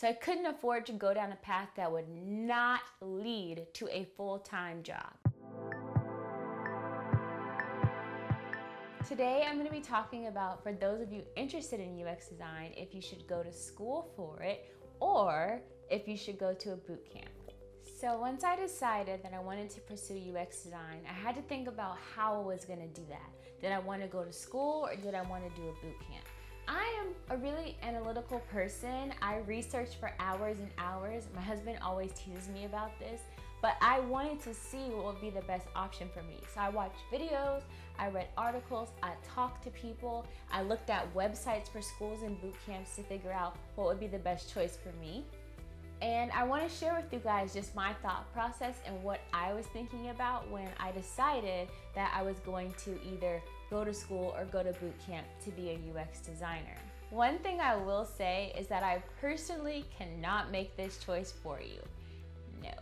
So I couldn't afford to go down a path that would not lead to a full-time job. Today, I'm going to be talking about, for those of you interested in UX design, if you should go to school for it or if you should go to a boot camp. So once I decided that I wanted to pursue UX design, I had to think about how I was going to do that. Did I want to go to school or did I want to do a boot camp? I am a really analytical person. I research for hours and hours. My husband always teases me about this, but I wanted to see what would be the best option for me. So I watched videos, I read articles, I talked to people, I looked at websites for schools and boot camps to figure out what would be the best choice for me. And I want to share with you guys just my thought process and what I was thinking about when I decided that I was going to either go to school or go to boot camp to be a UX designer. One thing I will say is that I personally cannot make this choice for you. No.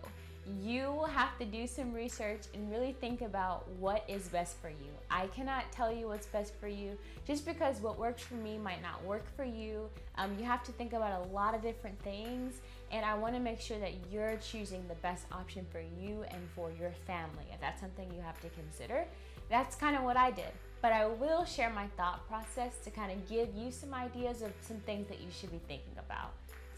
You will have to do some research and really think about what is best for you. I cannot tell you what's best for you just because what works for me might not work for you. You have to think about a lot of different things, and I want to make sure that you're choosing the best option for you and for your family. If that's something you have to consider, that's kind of what I did. But I will share my thought process to kind of give you some ideas of some things that you should be thinking about.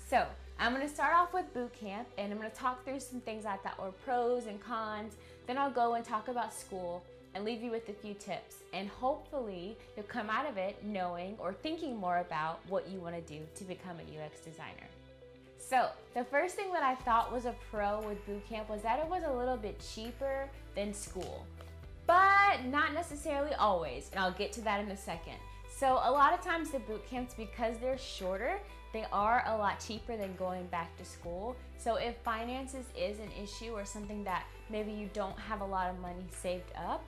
So I'm going to start off with boot camp, and I'm going to talk through some things I thought were pros and cons. Then I'll go and talk about school and leave you with a few tips. And hopefully you'll come out of it knowing or thinking more about what you want to do to become a UX designer. So the first thing that I thought was a pro with boot camp was that it was a little bit cheaper than school, but not necessarily always. And I'll get to that in a second. So a lot of times the boot camps, because they're shorter, they are a lot cheaper than going back to school. So if finances is an issue or something that maybe you don't have a lot of money saved up,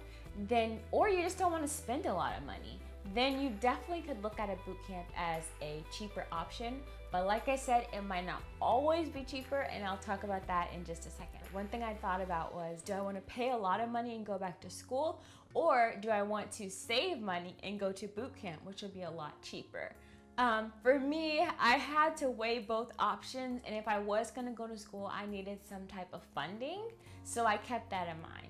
then, or you just don't want to spend a lot of money, then you definitely could look at a boot camp as a cheaper option. But like I said, it might not always be cheaper, and I'll talk about that in just a second. One thing I thought about was, do I want to pay a lot of money and go back to school, or do I want to save money and go to boot camp, which will be a lot cheaper? For me, I had to weigh both options, and if I was going to go to school, I needed some type of funding, so I kept that in mind.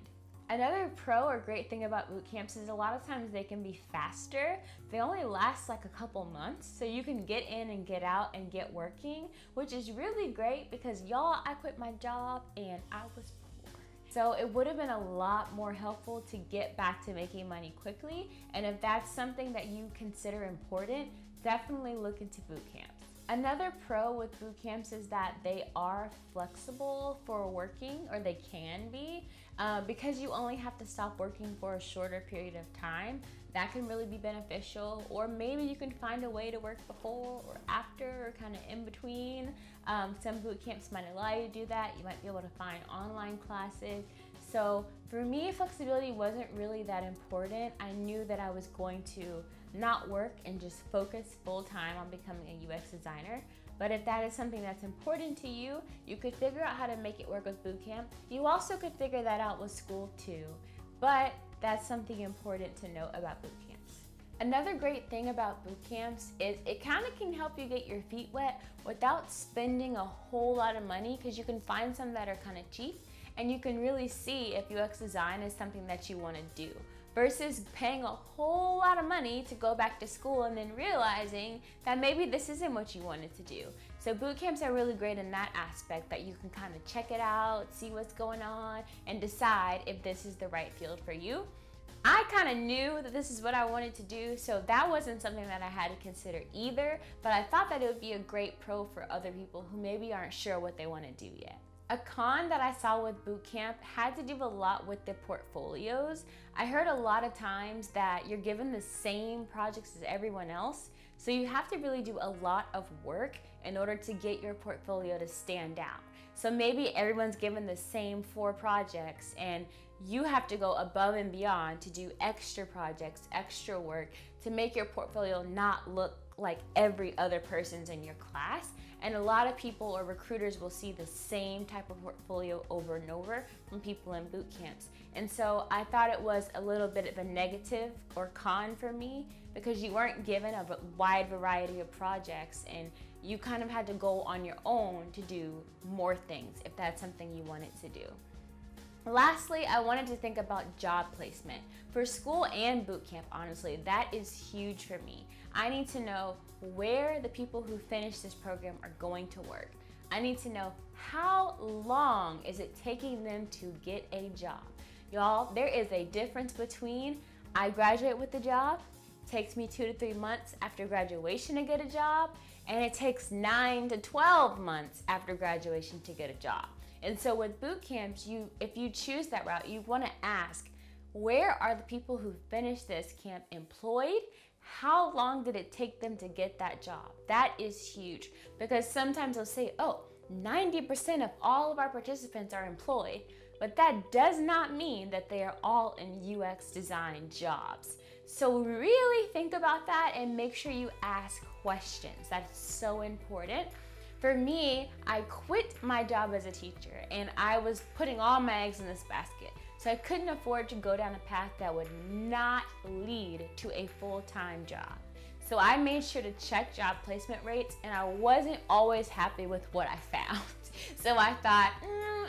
Another pro or great thing about boot camps is a lot of times they can be faster. They only last like a couple months, so you can get in and get out and get working, which is really great because y'all, I quit my job and I was poor. So it would have been a lot more helpful to get back to making money quickly, and if that's something that you consider important, definitely look into boot camps. Another pro with boot camps is that they are flexible for working, or they can be, because you only have to stop working for a shorter period of time. That can really be beneficial, or maybe you can find a way to work before or after or kind of in between. Some boot camps might allow you to do that. You might be able to find online classes. So for me, flexibility wasn't really that important. I knew that I was going to not work and just focus full time on becoming a UX designer. But if that is something that's important to you, you could figure out how to make it work with boot camp. You also could figure that out with school too. But that's something important to note about boot camps. Another great thing about boot camps is it kind of can help you get your feet wet without spending a whole lot of money, because you can find some that are kind of cheap, and you can really see if UX design is something that you want to do, versus paying a whole lot of money to go back to school and then realizing that maybe this isn't what you wanted to do. So boot camps are really great in that aspect, that you can kind of check it out, see what's going on, and decide if this is the right field for you. I kind of knew that this is what I wanted to do, so that wasn't something that I had to consider either, but I thought that it would be a great pro for other people who maybe aren't sure what they want to do yet. A con that I saw with boot camp had to do a lot with the portfolios. I heard a lot of times that you're given the same projects as everyone else, so you have to really do a lot of work in order to get your portfolio to stand out. So maybe everyone's given the same 4 projects, and you have to go above and beyond to do extra projects, extra work to make your portfolio not look like every other person's in your class. And a lot of people or recruiters will see the same type of portfolio over and over from people in boot camps. And so I thought it was a little bit of a negative or con for me, because you weren't given a wide variety of projects and you kind of had to go on your own to do more things if that's something you wanted to do. Lastly, I wanted to think about job placement. For school and boot camp, honestly, that is huge for me. I need to know where the people who finish this program are going to work. I need to know how long is it taking them to get a job. Y'all, there is a difference between I graduate with a job, takes me 2 to 3 months after graduation to get a job, and it takes 9 to 12 months after graduation to get a job. And so with boot camps, if you choose that route, you want to ask, where are the people who finished this camp employed? How long did it take them to get that job? That is huge, because sometimes they'll say, oh, 90% of all of our participants are employed, but that does not mean that they are all in UX design jobs. So really think about that and make sure you ask questions. That's so important. For me, I quit my job as a teacher and I was putting all my eggs in this basket. So I couldn't afford to go down a path that would not lead to a full-time job. So I made sure to check job placement rates, and I wasn't always happy with what I found. So I thought,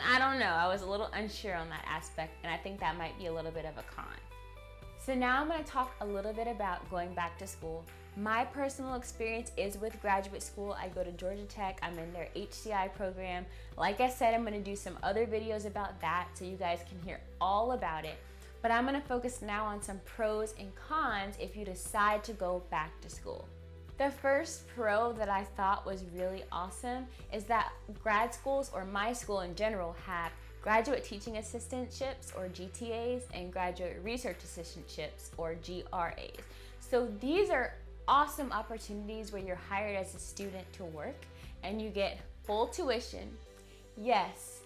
I don't know. I was a little unsure on that aspect, and I think that might be a little bit of a con. So now I'm going to talk a little bit about going back to school. My personal experience is with graduate school. I go to Georgia Tech. I'm in their HCI program. Like I said, I'm going to do some other videos about that so you guys can hear all about it. But I'm going to focus now on some pros and cons if you decide to go back to school. The first pro that I thought was really awesome is that grad schools, or my school in general, have graduate teaching assistantships, or GTAs, and graduate research assistantships, or GRAs. So these are awesome opportunities where you're hired as a student to work and you get full tuition. Yes,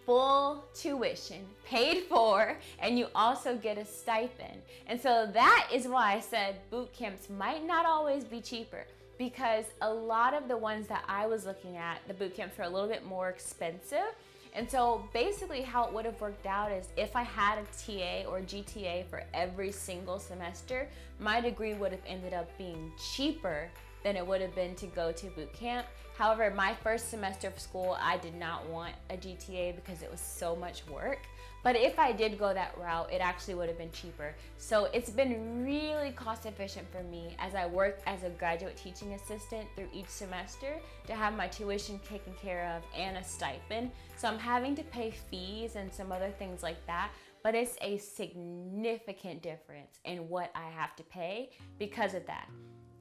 full tuition paid for, and you also get a stipend. And so that is why I said boot camps might not always be cheaper, because a lot of the ones that I was looking at, the boot camps were a little bit more expensive. And so basically how it would have worked out is if I had a TA or GTA for every single semester, my degree would have ended up being cheaper than it would have been to go to boot camp. However, my first semester of school, I did not want a GTA because it was so much work. But if I did go that route, it actually would have been cheaper. So it's been really cost efficient for me as I work as a graduate teaching assistant through each semester to have my tuition taken care of and a stipend. So I'm having to pay fees and some other things like that, but it's a significant difference in what I have to pay because of that.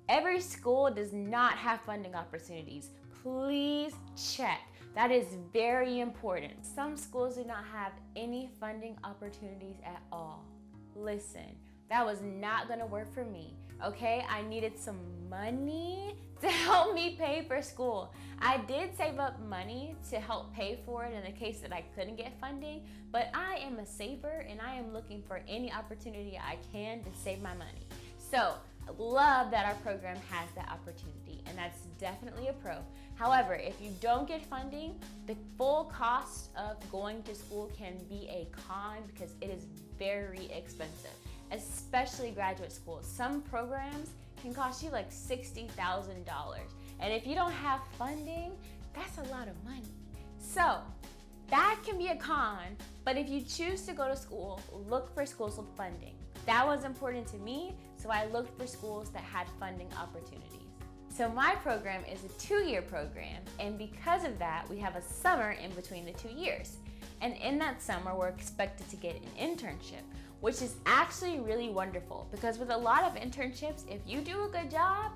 Every school does not have funding opportunities. Please check. That is very important. Some schools do not have any funding opportunities at all. Listen, that was not gonna work for me, okay? I needed some money to help me pay for school. I did save up money to help pay for it in the case that I couldn't get funding, but I am a saver and I am looking for any opportunity I can to save my money. So, love that our program has that opportunity, and that's definitely a pro. However, if you don't get funding, the full cost of going to school can be a con because it is very expensive, especially graduate school. Some programs can cost you like $60,000, and if you don't have funding, that's a lot of money. So that can be a con, but if you choose to go to school, look for schools with funding. That was important to me, so I looked for schools that had funding opportunities. So my program is a 2-year program, and because of that, we have a summer in between the 2 years. And in that summer, we're expected to get an internship, which is actually really wonderful because with a lot of internships, if you do a good job,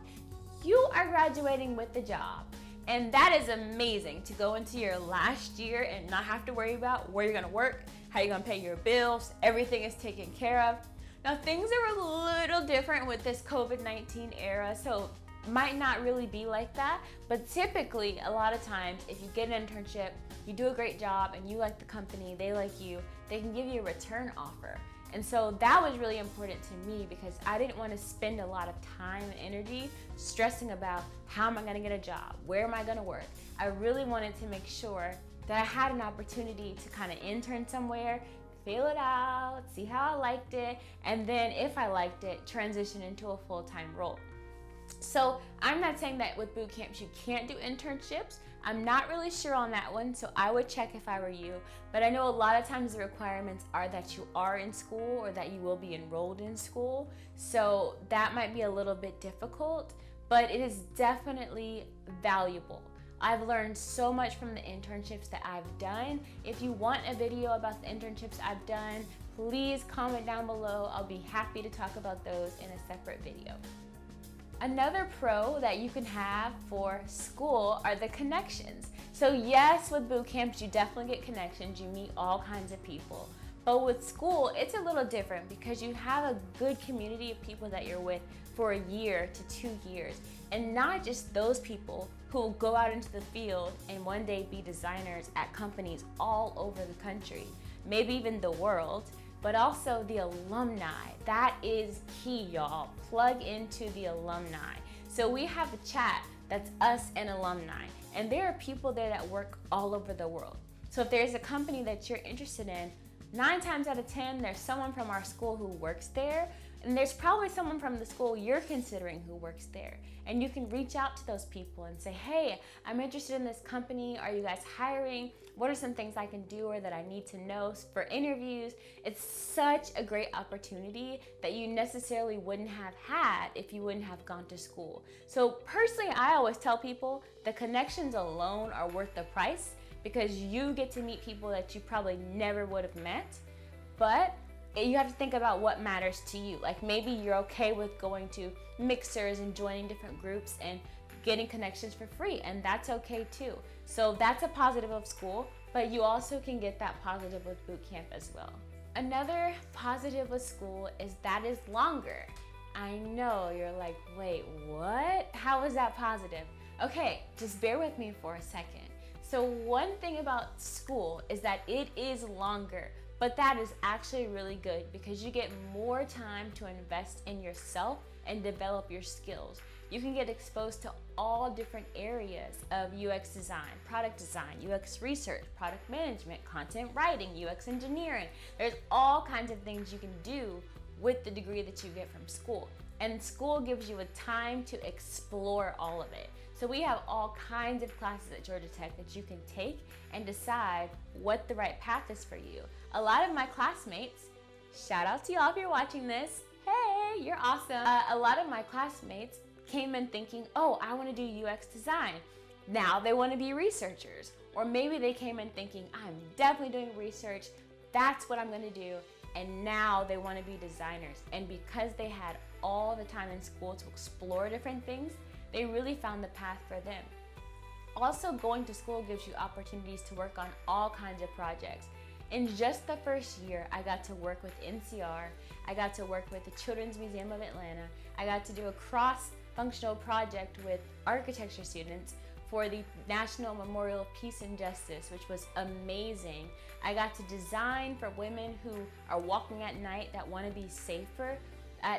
you are graduating with the job. And that is amazing to go into your last year and not have to worry about where you're gonna work, how you're gonna pay your bills, everything is taken care of. Now things are a little different with this COVID-19 era, so might not really be like that, but typically a lot of times if you get an internship, you do a great job and you like the company, they like you, they can give you a return offer. And so that was really important to me because I didn't want to spend a lot of time and energy stressing about how am I going to get a job, where am I going to work. I really wanted to make sure that I had an opportunity to kind of intern somewhere, feel it out, see how I liked it, and then if I liked it, transition into a full-time role. So I'm not saying that with boot camps you can't do internships. I'm not really sure on that one, so I would check if I were you. But I know a lot of times the requirements are that you are in school or that you will be enrolled in school. So that might be a little bit difficult, but it is definitely valuable. I've learned so much from the internships that I've done. If you want a video about the internships I've done, please comment down below. I'll be happy to talk about those in a separate video. Another pro that you can have for school are the connections. So yes, with boot camps, you definitely get connections. You meet all kinds of people. But with school, it's a little different because you have a good community of people that you're with for a year to 2 years. And not just those people who will go out into the field and one day be designers at companies all over the country, maybe even the world, but also the alumni. That is key, y'all. Plug into the alumni. So we have a chat that's us and alumni, and there are people there that work all over the world. So if there's a company that you're interested in, 9 times out of 10, there's someone from our school who works there, and there's probably someone from the school you're considering who works there. And you can reach out to those people and say, hey, I'm interested in this company. Are you guys hiring? What are some things I can do or that I need to know for interviews? It's such a great opportunity that you necessarily wouldn't have had if you wouldn't have gone to school. So personally, I always tell people the connections alone are worth the price because you get to meet people that you probably never would have met. But you have to think about what matters to you. Like maybe you're okay with going to mixers and joining different groups and getting connections for free, and that's okay too. So that's a positive of school, but you also can get that positive with boot camp as well. Another positive with school is that is longer. I know you're like, wait, what? How is that positive? Okay, just bear with me for a second. So one thing about school is that it is longer, but that is actually really good because you get more time to invest in yourself and develop your skills. You can get exposed to all different areas of UX design, product design, UX research, product management, content writing, UX engineering. There's all kinds of things you can do with the degree that you get from school. And school gives you a time to explore all of it. So we have all kinds of classes at Georgia Tech that you can take and decide what the right path is for you. A lot of my classmates, shout out to y'all if you're watching this, hey, you're awesome. A lot of my classmates came in thinking, oh, I want to do UX design. Now they want to be researchers. Or maybe they came in thinking, I'm definitely doing research, that's what I'm going to do. And now they want to be designers. And because they had all the time in school to explore different things, they really found the path for them. Also, going to school gives you opportunities to work on all kinds of projects. In just the first year, I got to work with NCR, I got to work with the Children's Museum of Atlanta, I got to do a cross-functional project with architecture students for the National Memorial of Peace and Justice, which was amazing. I got to design for women who are walking at night that want to be safer.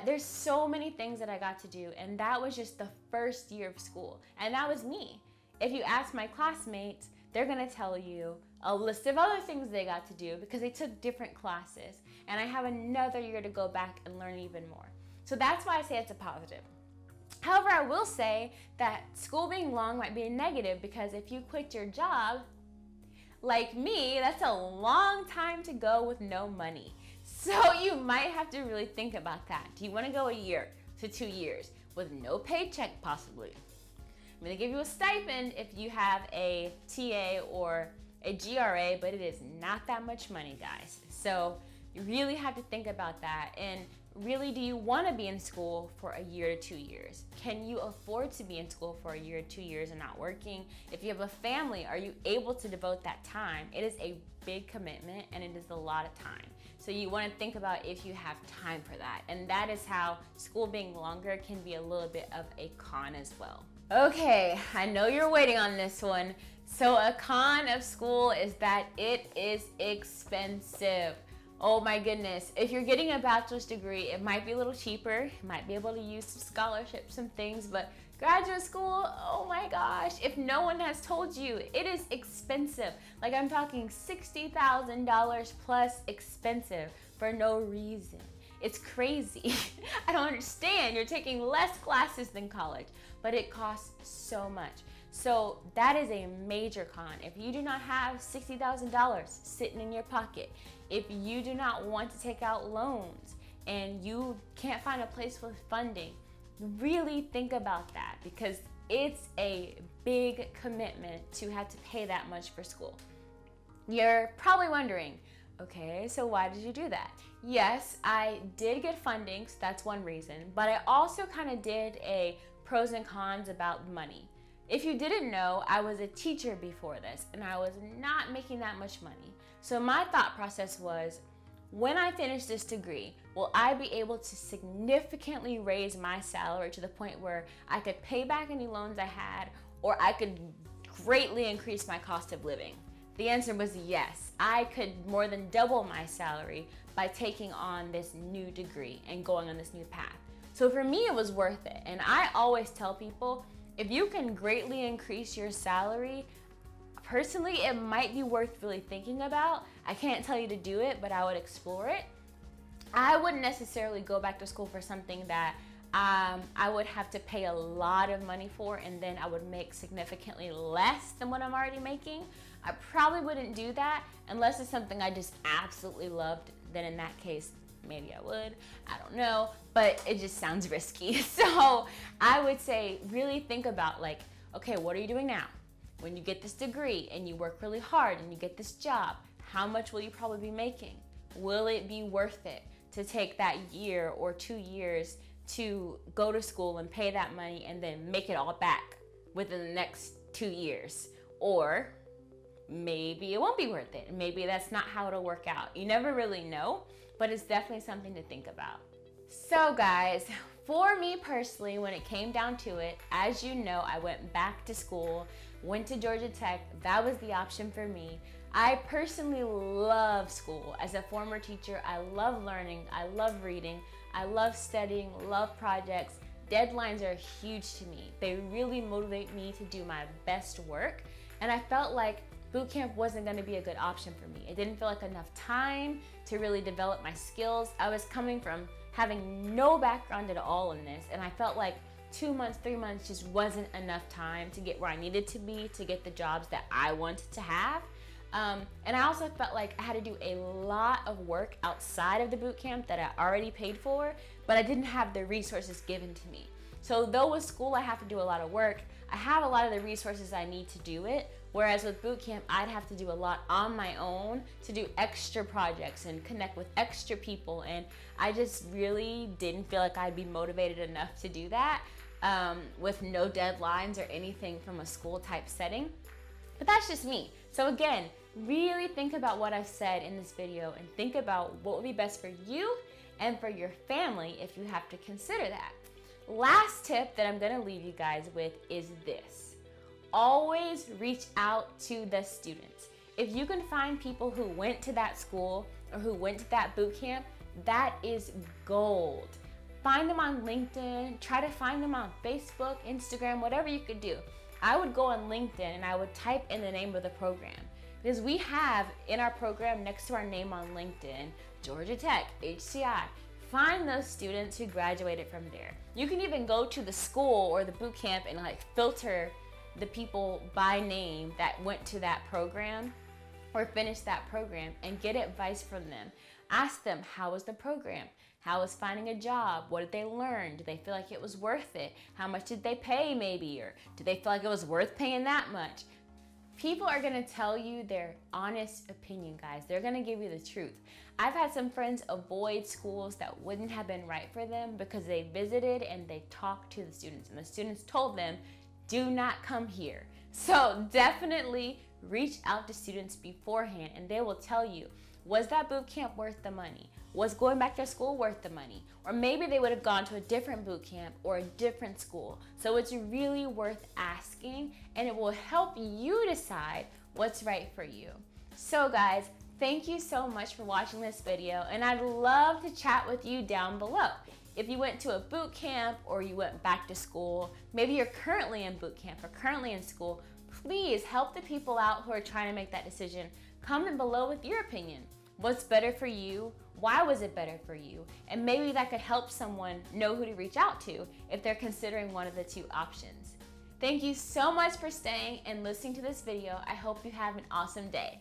There's so many things that I got to do, and that was just the first year of school, and that was me. If you ask my classmates, they're gonna tell you a list of other things they got to do because they took different classes, and I have another year to go back and learn even more. So that's why I say it's a positive. However, I will say that school being long might be a negative because if you quit your job, like me, that's a long time to go with no money. So you might have to really think about that. Do you want to go a year to 2 years with no paycheck possibly? I'm going to give you a stipend if you have a TA or a GRA, but it is not that much money, guys. So you really have to think about that. And really, do you want to be in school for a year to 2 years? Can you afford to be in school for a year to 2 years and not working? If you have a family, are you able to devote that time? It is a big commitment and it is a lot of time. So you want to think about if you have time for that. And that is how school being longer can be a little bit of a con as well. Okay, I know you're waiting on this one. So a con of school is that it is expensive. Oh my goodness. If you're getting a bachelor's degree, it might be a little cheaper. You might be able to use some scholarships, some things, but graduate school, oh my gosh. If no one has told you, it is expensive. Like I'm talking $60,000 plus expensive for no reason. It's crazy. I don't understand. You're taking less classes than college, but it costs so much. So that is a major con. If you do not have $60,000 sitting in your pocket, if you do not want to take out loans and you can't find a place with funding, really think about that, because it's a big commitment to have to pay that much for school. You're probably wondering, okay, so why did you do that? Yes, I did get funding, so that's one reason, but I also kind of did a pros and cons about money. If you didn't know, I was a teacher before this, and I was not making that much money. So my thought process was, when I finish this degree, will I be able to significantly raise my salary to the point where I could pay back any loans I had, or I could greatly increase my cost of living? The answer was yes. I could more than double my salary by taking on this new degree and going on this new path. So for me, it was worth it. And I always tell people, if you can greatly increase your salary, personally, it might be worth really thinking about. I can't tell you to do it, but I would explore it. I wouldn't necessarily go back to school for something that I would have to pay a lot of money for, and then I would make significantly less than what I'm already making. I probably wouldn't do that unless it's something I just absolutely loved. Then in that case, maybe I would, I don't know, but it just sounds risky. So I would say really think about, like, okay, what are you doing now? When you get this degree and you work really hard and you get this job, how much will you probably be making? Will it be worth it to take that year or 2 years to go to school and pay that money and then make it all back within the next 2 years? Or maybe it won't be worth it. Maybe that's not how it'll work out. You never really know, but it's definitely something to think about. So guys, for me personally, when it came down to it, as you know, I went back to school, went to Georgia Tech. That was the option for me. I personally love school. As a former teacher, I love learning, I love reading, I love studying, love projects. Deadlines are huge to me. They really motivate me to do my best work. And I felt like boot camp wasn't gonna be a good option for me. It didn't feel like enough time to really develop my skills. I was coming from having no background at all in this, and I felt like 2 months, 3 months just wasn't enough time to get where I needed to be, to get the jobs that I wanted to have. And I also felt like I had to do a lot of work outside of the boot camp that I already paid for, but I didn't have the resources given to me. So though with school I have to do a lot of work, I have a lot of the resources I need to do it. Whereas with boot camp, I'd have to do a lot on my own to do extra projects and connect with extra people. And I just really didn't feel like I'd be motivated enough to do that with no deadlines or anything from a school type setting. But that's just me. So again, really think about what I've said in this video and think about what would be best for you and for your family if you have to consider that. Last tip that I'm gonna leave you guys with is this. Always reach out to the students. If you can find people who went to that school or who went to that boot camp, that is gold. Find them on LinkedIn, try to find them on Facebook, Instagram, whatever you could do. I would go on LinkedIn and I would type in the name of the program, because we have in our program next to our name on LinkedIn, Georgia Tech, HCI. Find those students who graduated from there. You can even go to the school or the boot camp and like filter the people by name that went to that program or finished that program and get advice from them. Ask them, how was the program? How was finding a job? What did they learn? Did they feel like it was worth it? How much did they pay maybe? Or did they feel like it was worth paying that much? People are gonna tell you their honest opinion, guys. They're gonna give you the truth. I've had some friends avoid schools that wouldn't have been right for them because they visited and they talked to the students and the students told them, do not come here. So definitely reach out to students beforehand and they will tell you, was that boot camp worth the money? Was going back to school worth the money? Or maybe they would have gone to a different boot camp or a different school. So it's really worth asking and it will help you decide what's right for you. So guys, thank you so much for watching this video and I'd love to chat with you down below. If you went to a boot camp or you went back to school, maybe you're currently in boot camp or currently in school, please help the people out who are trying to make that decision. Comment below with your opinion. what's better for you, why was it better for you, and maybe that could help someone know who to reach out to if they're considering one of the two options. Thank you so much for staying and listening to this video. I hope you have an awesome day.